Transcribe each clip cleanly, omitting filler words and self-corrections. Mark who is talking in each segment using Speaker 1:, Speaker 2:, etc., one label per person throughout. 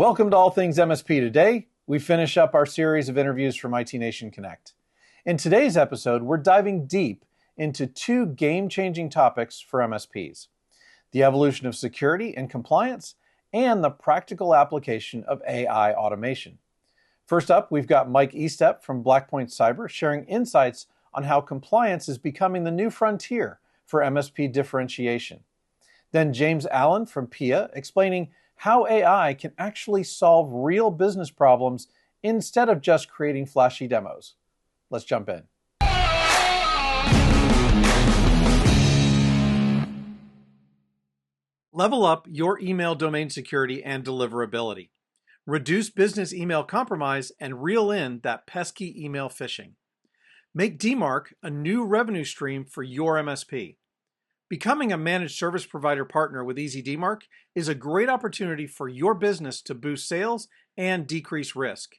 Speaker 1: Welcome to All Things MSP. Today, we finish up our series of interviews from IT Nation Connect. In today's episode, we're diving deep into two game-changing topics for MSPs: the evolution of security and compliance, and the practical application of AI automation. First up, we've got Mike Estep from Blackpoint Cyber sharing insights on how compliance is becoming the new frontier for MSP differentiation. Then James Allen from Pia explaining how AI can actually solve real business problems instead of just creating flashy demos. Let's jump in. Level up your email domain security and deliverability. Reduce business email compromise and reel in that pesky email phishing. Make DMARC a new revenue stream for your MSP. Becoming a managed service provider partner with Easy DMARC is a great opportunity for your business to boost sales and decrease risk.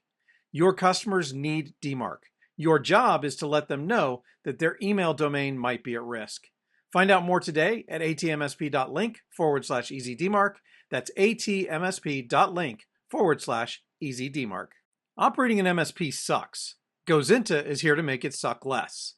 Speaker 1: Your customers need DMARC. Your job is to let them know that their email domain might be at risk. Find out more today at atmsp.link/EasyDMARC. That's atmsp.link/EasyDMARC. Operating an MSP sucks. Gozinta is here to make it suck less.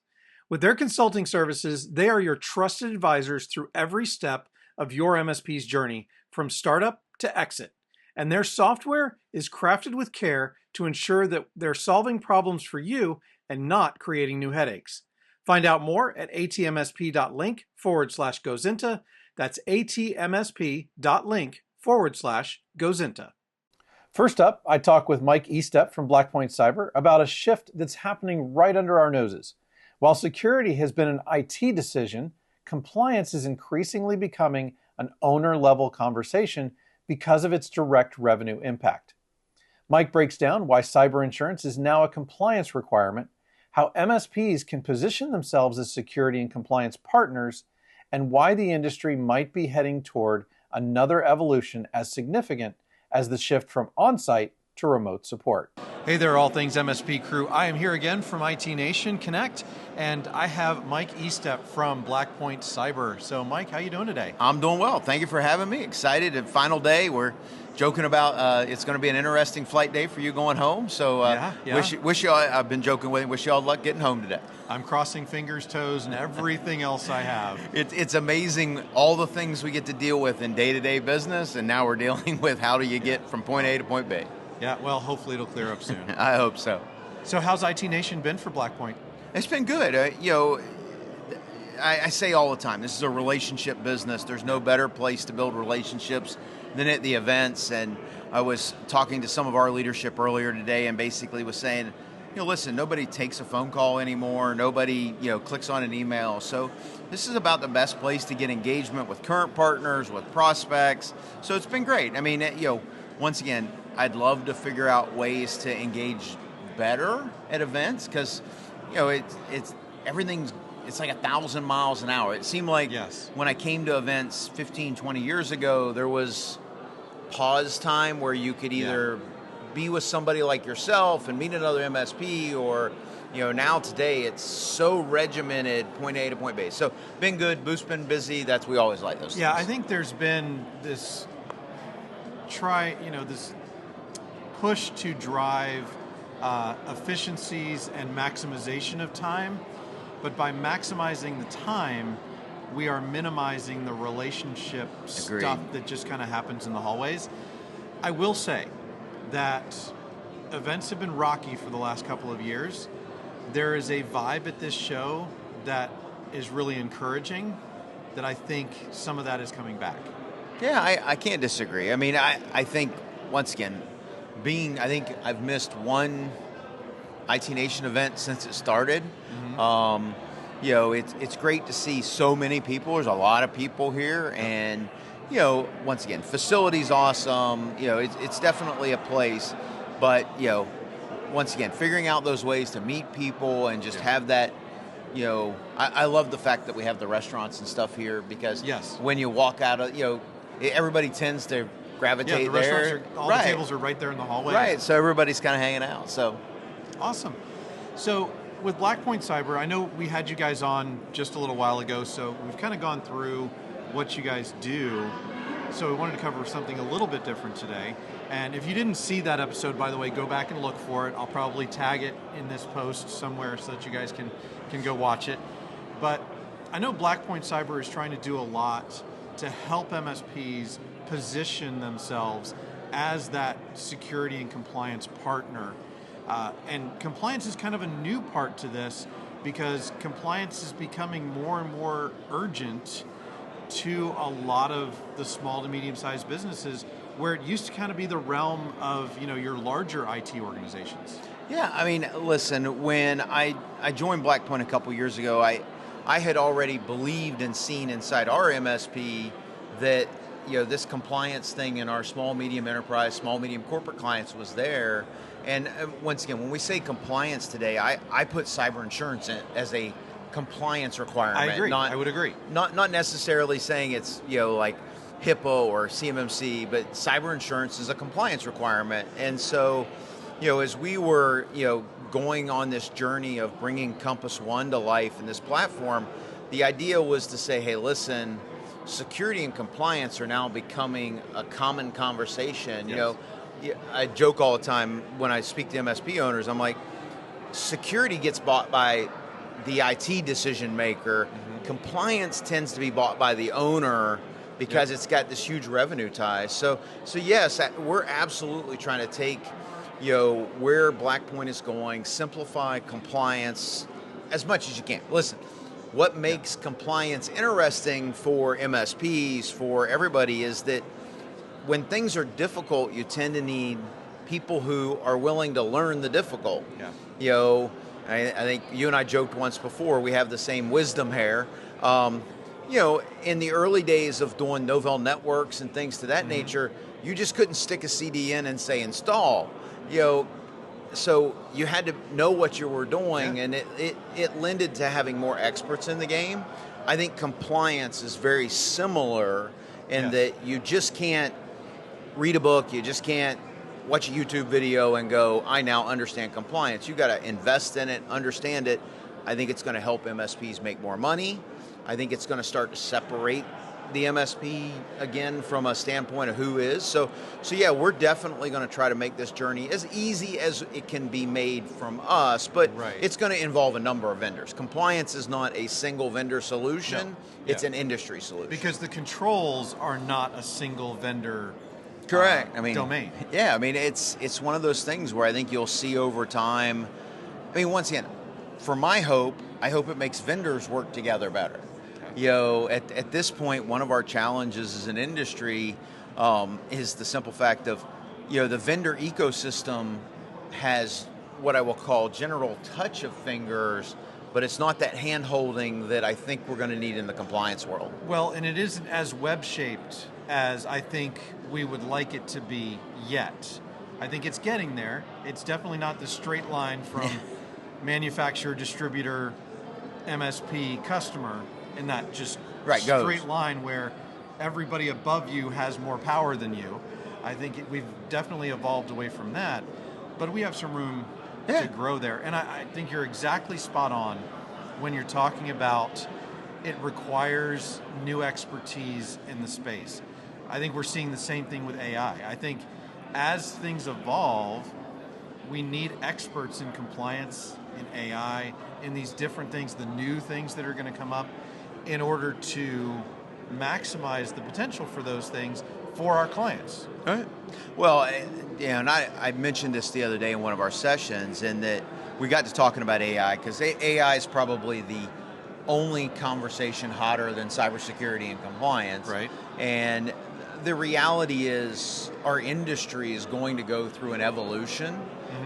Speaker 1: With their consulting services, they are your trusted advisors through every step of your MSP's journey, from startup to exit. And their software is crafted with care to ensure that they're solving problems for you and not creating new headaches. Find out more at atmsp.link/Gozinta. That's atmsp.link/Gozinta. First up, I talk with Mike Estep from Blackpoint Cyber about a shift that's happening right under our noses. While security has been an IT decision, compliance is increasingly becoming an owner-level conversation because of its direct revenue impact. Mike breaks down why cyber insurance is now a compliance requirement, how MSPs can position themselves as security and compliance partners, and why the industry might be heading toward another evolution as significant as the shift from on-site to remote support. Hey there, All Things MSP crew. I am here again from IT Nation Connect, and I have Mike Estep from Blackpoint Cyber. So Mike, how you doing today?
Speaker 2: I'm doing well. Thank you for having me. Excited. Final day. We're joking about it's going to be an interesting flight day for you going home. So wish you all, I've been joking with you, wish you all luck getting home today.
Speaker 1: I'm crossing fingers, toes, and everything else I have.
Speaker 2: It's amazing all the things we get to deal with in day-to-day business, and now we're dealing with how do you get from point A to point B.
Speaker 1: Yeah, well, hopefully it'll clear up soon.
Speaker 2: I hope so.
Speaker 1: So how's IT Nation been for Blackpoint?
Speaker 2: It's been good. I say all the time, this is a relationship business. There's no better place to build relationships than at the events. And I was talking to some of our leadership earlier today and basically was saying, listen, nobody takes a phone call anymore. Nobody, clicks on an email. So this is about the best place to get engagement with current partners, with prospects. So it's been great. I mean, once again, I'd love to figure out ways to engage better at events because, it's like 1,000 miles an hour. It seemed like when I came to events 15, 20 years ago, there was pause time where you could either be with somebody like yourself and meet another MSP or, now today it's so regimented, point A to point B. So been good, Booth's been busy, we always like those things.
Speaker 1: Yeah, I think there's been this this push to drive efficiencies and maximization of time, but by maximizing the time, we are minimizing the relationship stuff that just kind of happens in the hallways. I will say that events have been rocky for the last couple of years. There is a vibe at this show that is really encouraging, that I think some of that is coming back.
Speaker 2: Yeah, I can't disagree. I mean, I think, once again, I think I've missed one IT Nation event since it started. Mm-hmm. It's great to see so many people. There's a lot of people here, and once again, facility's awesome. It's definitely a place, but once again, figuring out those ways to meet people and just have that. I love the fact that we have the restaurants and stuff here because when you walk out of everybody tends to gravitate there.
Speaker 1: All the tables are right there in the hallway.
Speaker 2: Right, so everybody's kind of hanging out. So
Speaker 1: awesome. So with Blackpoint Cyber, I know we had you guys on just a little while ago, so we've kind of gone through what you guys do. So we wanted to cover something a little bit different today. And if you didn't see that episode, by the way, go back and look for it. I'll probably tag it in this post somewhere so that you guys can go watch it. But I know Blackpoint Cyber is trying to do a lot to help MSPs position themselves as that security and compliance partner. And compliance is kind of a new part to this because compliance is becoming more and more urgent to a lot of the small to medium-sized businesses where it used to kind of be the realm of your larger IT organizations.
Speaker 2: Yeah, I mean, listen, when I joined Blackpoint a couple years ago, I had already believed and seen inside our MSP that this compliance thing in our small, medium enterprise, small, medium corporate clients was there. And once again, when we say compliance today, I put cyber insurance in as a compliance requirement.
Speaker 1: I agree. I would agree.
Speaker 2: Not necessarily saying it's like HIPAA or CMMC, but cyber insurance is a compliance requirement. And so, as we were going on this journey of bringing Compass One to life in this platform, the idea was to say, hey, listen, security and compliance are now becoming a common conversation.
Speaker 1: Yes.
Speaker 2: I joke all the time when I speak to MSP owners, I'm like, security gets bought by the IT decision maker. Mm-hmm. Compliance tends to be bought by the owner because it's got this huge revenue tie. So yes, we're absolutely trying to take where Blackpoint is going, simplify compliance as much as you can. Listen, what makes compliance interesting for MSPs, for everybody, is that when things are difficult, you tend to need people who are willing to learn the difficult.
Speaker 1: Yeah.
Speaker 2: I think you and I joked once before, we have the same wisdom hair. In the early days of doing novel networks and things to that nature, you just couldn't stick a CD in and say install. So you had to know what you were doing, and it lended to having more experts in the game. I think compliance is very similar in that you just can't read a book, you just can't watch a YouTube video and go, I now understand compliance. You got to invest in it, understand it. I think it's going to help MSPs make more money. I think it's going to start to separate the MSP again from a standpoint of who is. So yeah, we're definitely going to try to make this journey as easy as it can be made from us, but it's going to involve a number of vendors. Compliance is not a single vendor solution, it's an industry solution.
Speaker 1: Because the controls are not a single vendor
Speaker 2: correct.
Speaker 1: Domain.
Speaker 2: Yeah, it's one of those things where I think you'll see over time. Once again, for my hope, I hope it makes vendors work together better. At this point, one of our challenges as an industry is the simple fact of, the vendor ecosystem has what I will call general touch of fingers, but it's not that hand-holding that I think we're going to need in the compliance world.
Speaker 1: Well, and it isn't as web-shaped as I think we would like it to be yet. I think it's getting there. It's definitely not the straight line from manufacturer, distributor, MSP, customer, in that just straight line where everybody above you has more power than you. I think we've definitely evolved away from that, but we have some room to grow there. And I think you're exactly spot on when you're talking about it requires new expertise in the space. I think we're seeing the same thing with AI. I think as things evolve, we need experts in compliance, in AI, in these different things, the new things that are going to come up, in order to maximize the potential for those things for our clients.
Speaker 2: All right. Well, and I mentioned this the other day in one of our sessions, and that we got to talking about AI, because AI is probably the only conversation hotter than cybersecurity and compliance.
Speaker 1: Right.
Speaker 2: And the reality is our industry is going to go through an evolution.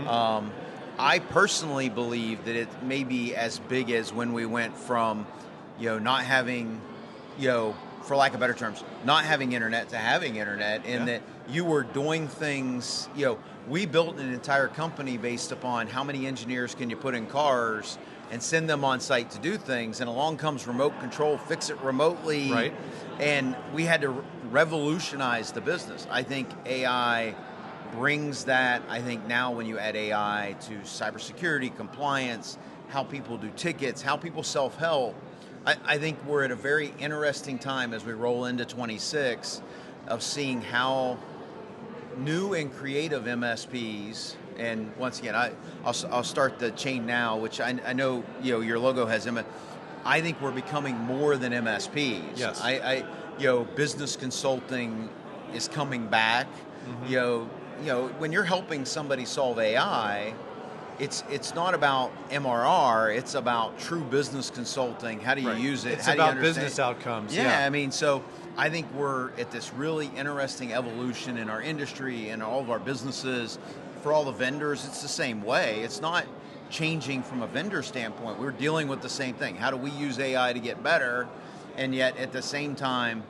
Speaker 2: Mm-hmm. I personally believe that it may be as big as when we went from not having, for lack of better terms, not having internet to having internet, in that you were doing things, we built an entire company based upon how many engineers can you put in cars and send them on site to do things, and along comes remote control, fix it remotely,
Speaker 1: right?
Speaker 2: And we had to revolutionize the business. I think AI brings that. I think now when you add AI to cybersecurity, compliance, how people do tickets, how people self-help, I think we're at a very interesting time as we roll into 26. of seeing how new and creative MSPs, and once again, I'll start the chain now, which I know your logo has I think we're becoming more than MSPs.
Speaker 1: Yes.
Speaker 2: Business consulting is coming back. When you're helping somebody solve AI, it's not about MRR, it's about true business consulting. How do you use it?
Speaker 1: It's
Speaker 2: How
Speaker 1: about
Speaker 2: do you understand
Speaker 1: business outcomes.
Speaker 2: Yeah, I mean, so I think we're at this really interesting evolution in our industry and all of our businesses. For all the vendors, it's the same way. It's not changing from a vendor standpoint. We're dealing with the same thing. How do we use AI to get better? And yet at the same time,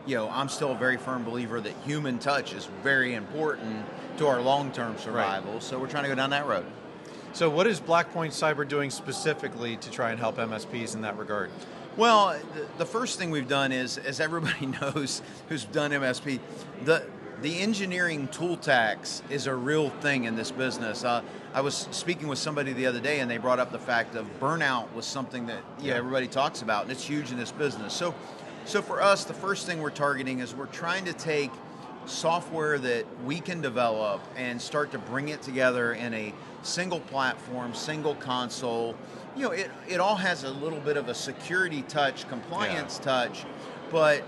Speaker 2: I'm still a very firm believer that human touch is very important to our long-term survival. Right. So we're trying to go down that road.
Speaker 1: So what is Blackpoint Cyber doing specifically to try and help MSPs in that regard?
Speaker 2: Well, the first thing we've done is, as everybody knows who's done MSP, the engineering tool tax is a real thing in this business. I was speaking with somebody the other day, and they brought up the fact of burnout was something that everybody talks about, and it's huge in this business. So for us, the first thing we're targeting is we're trying to take software that we can develop and start to bring it together in a single platform, single console. It all has a little bit of a security touch, compliance touch, but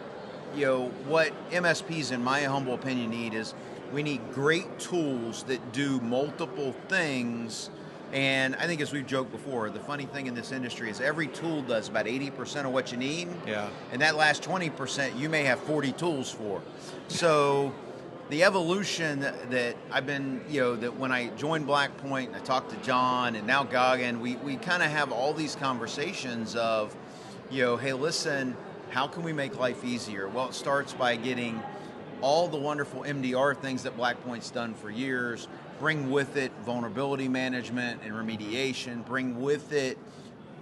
Speaker 2: what MSPs, in my humble opinion, need is we need great tools that do multiple things. And I think, as we've joked before, the funny thing in this industry is every tool does about 80% of what you need.
Speaker 1: Yeah.
Speaker 2: And that last 20%, you may have 40 tools for. So the evolution that I've been, that when I joined Blackpoint, and I talked to John and now Goggin, we kind of have all these conversations of, hey, listen, how can we make life easier? Well, it starts by getting all the wonderful MDR things that Blackpoint's done for years, bring with it vulnerability management and remediation, bring with it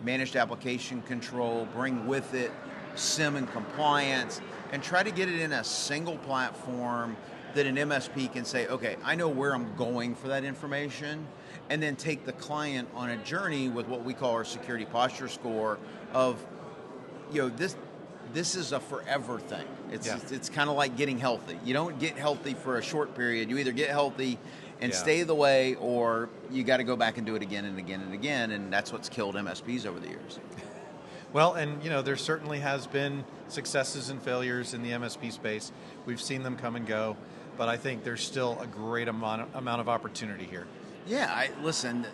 Speaker 2: managed application control, bring with it SIM and compliance, and try to get it in a single platform that an MSP can say, okay, I know where I'm going for that information, and then take the client on a journey with what we call our security posture score of, this is a forever thing. It's kind of like getting healthy. You don't get healthy for a short period. You either get healthy and stay the way, or you got to go back and do it again and again and again, and that's what's killed MSPs over the years.
Speaker 1: Well, and there certainly has been successes and failures in the MSP space. We've seen them come and go, but I think there's still a great amount of opportunity here.
Speaker 2: Yeah, listen,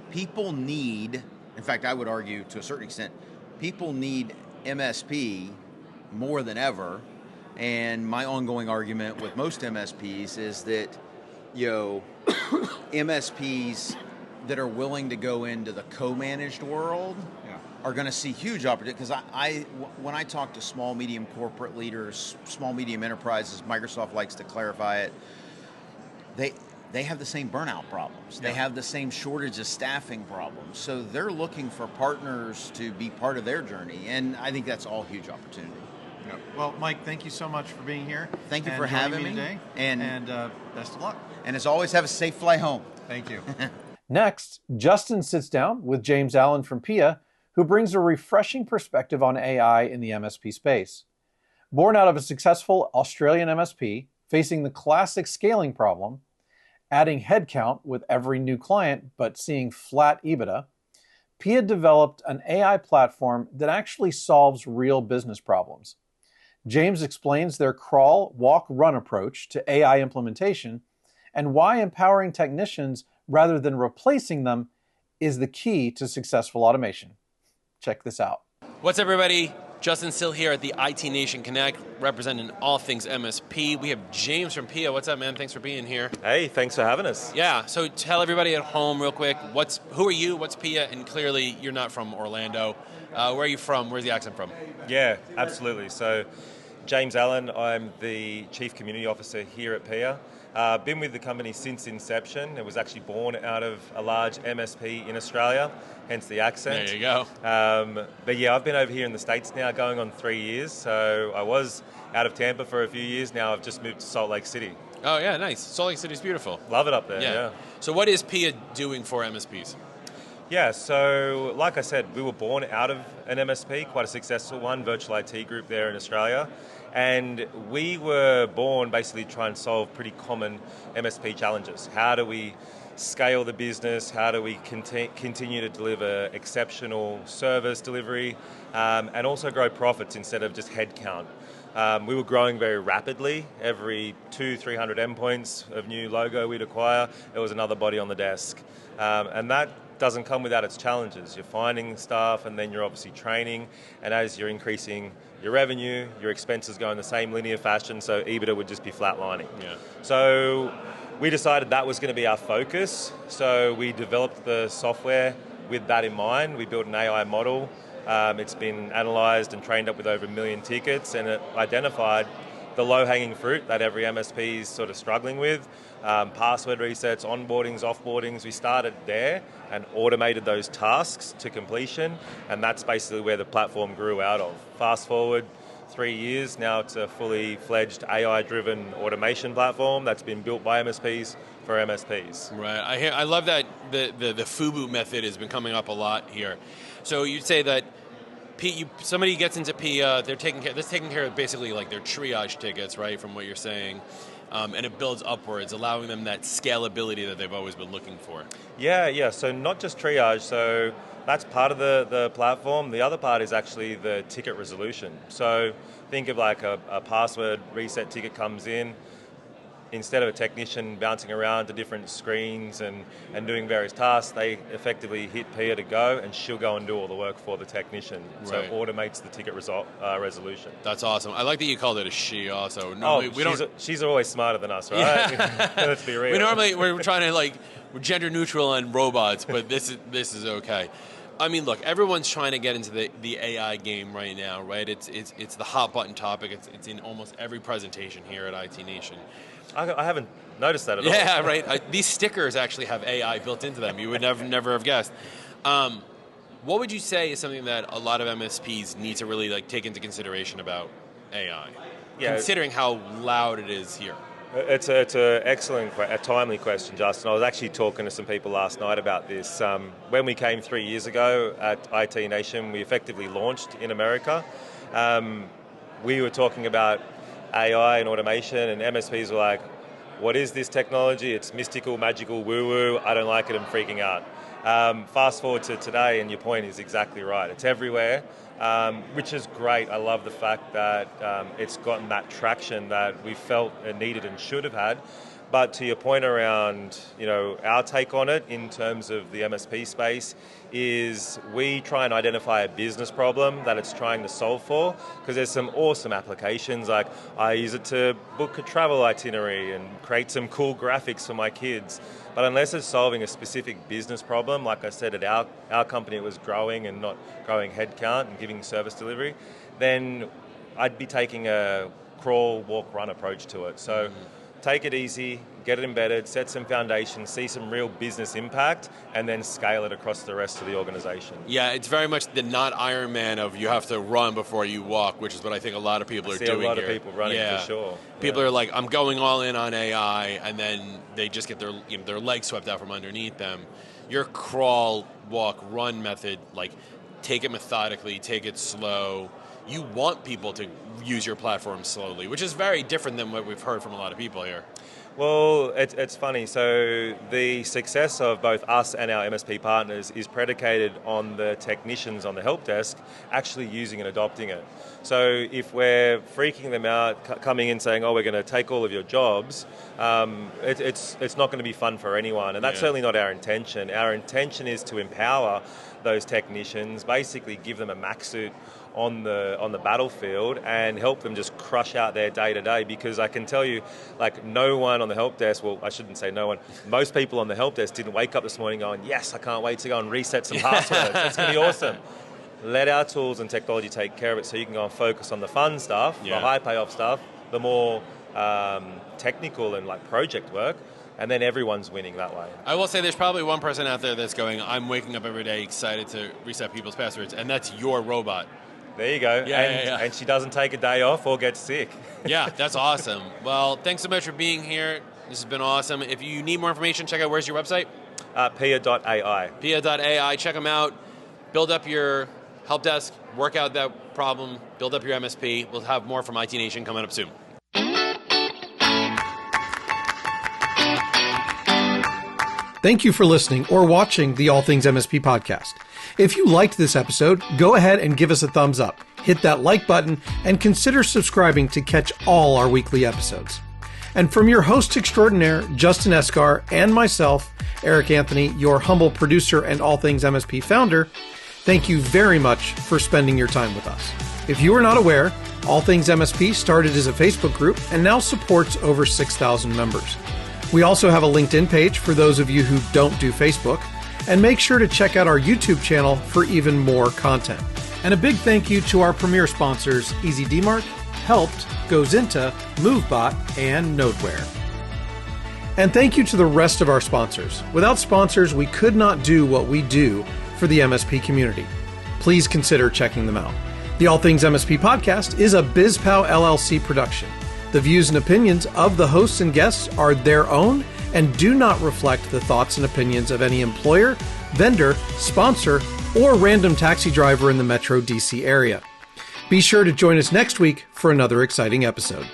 Speaker 2: people need, in fact, I would argue to a certain extent, people need MSP more than ever, and my ongoing argument with most MSPs is that MSPs that are willing to go into the co-managed world are going to see huge opportunity, because when I talk to small, medium corporate leaders, small, medium enterprises, Microsoft likes to clarify it, they have the same burnout problems. They have the same shortage of staffing problems. So they're looking for partners to be part of their journey, and I think that's all huge opportunity.
Speaker 1: Yeah. Well, Mike, thank you so much for being here.
Speaker 2: Thank you for having me
Speaker 1: today, and best of luck.
Speaker 2: And as always, have a safe flight home.
Speaker 1: Thank you. Next, Justin sits down with James Allen from Pia, who brings a refreshing perspective on AI in the MSP space. Born out of a successful Australian MSP facing the classic scaling problem, adding headcount with every new client but seeing flat EBITDA, Pia developed an AI platform that actually solves real business problems. James explains their crawl, walk, run approach to AI implementation and why empowering technicians rather than replacing them is the key to successful automation. Check this out.
Speaker 3: What's up, everybody? Justin still here at the IT Nation Connect, representing All Things MSP. We have James from Pia. What's up, man? Thanks for being here.
Speaker 4: Hey, thanks for having us.
Speaker 3: Yeah, so tell everybody at home real quick, who are you, what's Pia, and clearly you're not from Orlando. Where are you from? Where's the accent from?
Speaker 4: Yeah, absolutely. So, James Allen, I'm the Chief Community Officer here at Pia. Been with the company since inception. It was actually born out of a large MSP in Australia, hence the accent.
Speaker 3: There you go.
Speaker 4: But yeah, I've been over here in the States now going on 3 years. So I was out of Tampa for a few years. Now I've just moved to Salt Lake City.
Speaker 3: Oh yeah, nice. Salt Lake City's beautiful.
Speaker 4: Love it up there, yeah.
Speaker 3: So what is Pia doing for MSPs?
Speaker 4: Yeah, so like I said, we were born out of an MSP, quite a successful one, virtual IT group there in Australia. And we were born basically trying to solve pretty common MSP challenges. How do we scale the business? How do we continue to deliver exceptional service delivery and also grow profits instead of just headcount? We were growing very rapidly. Every 200-300 endpoints of new logo we'd acquire, there was another body on the desk. And that doesn't come without its challenges. You're finding staff and then you're obviously training, and as you're increasing your revenue, your expenses go in the same linear fashion, so EBITDA would just be flatlining.
Speaker 3: Yeah.
Speaker 4: So we decided that was going to be our focus, so we developed the software with that in mind. We built an AI model. It's been analysed and trained up with over 1 million tickets, and it identified the low-hanging fruit that every MSP is sort of struggling with. Password resets, onboardings, offboardings. We started there and automated those tasks to completion, and that's basically where the platform grew out of. Fast forward 3 years, now it's a fully fledged AI-driven automation platform that's been built by MSPs for MSPs.
Speaker 3: Right. I love that the FUBU method has been coming up a lot here. So you'd say that somebody gets into Pia, they're taking care of basically like their triage tickets, right, from what you're saying, and it builds upwards, allowing them that scalability that they've always been looking for.
Speaker 4: Yeah, so not just triage, so that's part of the platform. The other part is actually the ticket resolution. So think of like a password reset ticket comes in, instead of a technician bouncing around to different screens and doing various tasks, they effectively hit Pia to go, and she'll go and do all the work for the technician. Right. So it automates the ticket resolution.
Speaker 3: That's awesome. I like that you called it a she also.
Speaker 4: She's always smarter than us, right? Yeah. Let's be real.
Speaker 3: We're trying to we're gender neutral on robots, but this is okay. I mean, look, everyone's trying to get into the AI game right now, right? It's the hot button topic. It's in almost every presentation here at IT Nation.
Speaker 4: I haven't noticed that at all.
Speaker 3: Yeah, right. These stickers actually have AI built into them. You would never have guessed. What would you say is something that a lot of MSPs need to really take into consideration about AI, considering how loud it is here?
Speaker 4: It's an excellent, a timely question, Justin. I was actually talking to some people last night about this. When we came 3 years ago at IT Nation, we effectively launched in America. We were talking about AI and automation, and MSPs were like, what is this technology? It's mystical, magical, woo-woo. I don't like it, I'm freaking out. Fast forward to today, and your point is exactly right. It's everywhere, which is great. I love the fact that it's gotten that traction that we felt it needed and should have had. But to your point around, our take on it in terms of the MSP space is we try and identify a business problem that it's trying to solve for, because there's some awesome applications. Like I use it to book a travel itinerary and create some cool graphics for my kids. But unless it's solving a specific business problem, like I said, at our company it was growing and not growing headcount and giving service delivery, then I'd be taking a crawl, walk, run approach to it. So take it easy, get it embedded, set some foundations, see some real business impact, and then scale it across the rest of the organization.
Speaker 3: Yeah, it's very much the not Iron Man of you have to run before you walk, which is what I think a lot of people are doing here.
Speaker 4: A lot of people running for sure.
Speaker 3: People are like, I'm going all in on AI, and then they just get their legs swept out from underneath them. Your crawl, walk, run method, take it methodically, take it slow. You want people to use your platform slowly, which is very different than what we've heard from a lot of people here.
Speaker 4: Well, it's funny. So the success of both us and our MSP partners is predicated on the technicians on the help desk actually using and adopting it. So if we're freaking them out, coming in saying, we're going to take all of your jobs, it's not going to be fun for anyone. And that's certainly not our intention. Our intention is to empower those technicians, basically give them a Mac suit on the battlefield and help them just crush out their day-to-day, because I can tell you, no one on the help desk, well, I shouldn't say no one, most people on the help desk didn't wake up this morning going, yes, I can't wait to go and reset some passwords. It's going to be awesome. Let our tools and technology take care of it so you can go and focus on the fun stuff, the high payoff stuff, the more technical and project work, and then everyone's winning that way.
Speaker 3: I will say there's probably one person out there that's going, I'm waking up every day excited to reset people's passwords, and that's your robot.
Speaker 4: There you go. And she doesn't take a day off or get sick.
Speaker 3: Yeah, that's awesome. Well, thanks so much for being here. This has been awesome. If you need more information, check out, where's your website?
Speaker 4: Pia.ai.
Speaker 3: Pia.ai, check them out. Build up your help desk, work out that problem, build up your MSP. We'll have more from IT Nation coming up soon.
Speaker 1: Thank you for listening or watching the All Things MSP podcast. If you liked this episode, go ahead and give us a thumbs up, hit that like button, and consider subscribing to catch all our weekly episodes. And from your host extraordinaire, Justin Esgar, and myself, Eric Anthony, your humble producer and All Things MSP founder, thank you very much for spending your time with us. If you are not aware, All Things MSP started as a Facebook group and now supports over 6,000 members. We also have a LinkedIn page for those of you who don't do Facebook, and make sure to check out our YouTube channel for even more content. And a big thank you to our premier sponsors, EasyDmark, Helped, GoZinta, MoveBot, and Nodeware. And thank you to the rest of our sponsors. Without sponsors, we could not do what we do for the MSP community. Please consider checking them out. The All Things MSP podcast is a BizPow LLC production. The views and opinions of the hosts and guests are their own and do not reflect the thoughts and opinions of any employer, vendor, sponsor, or random taxi driver in the Metro DC area. Be sure to join us next week for another exciting episode.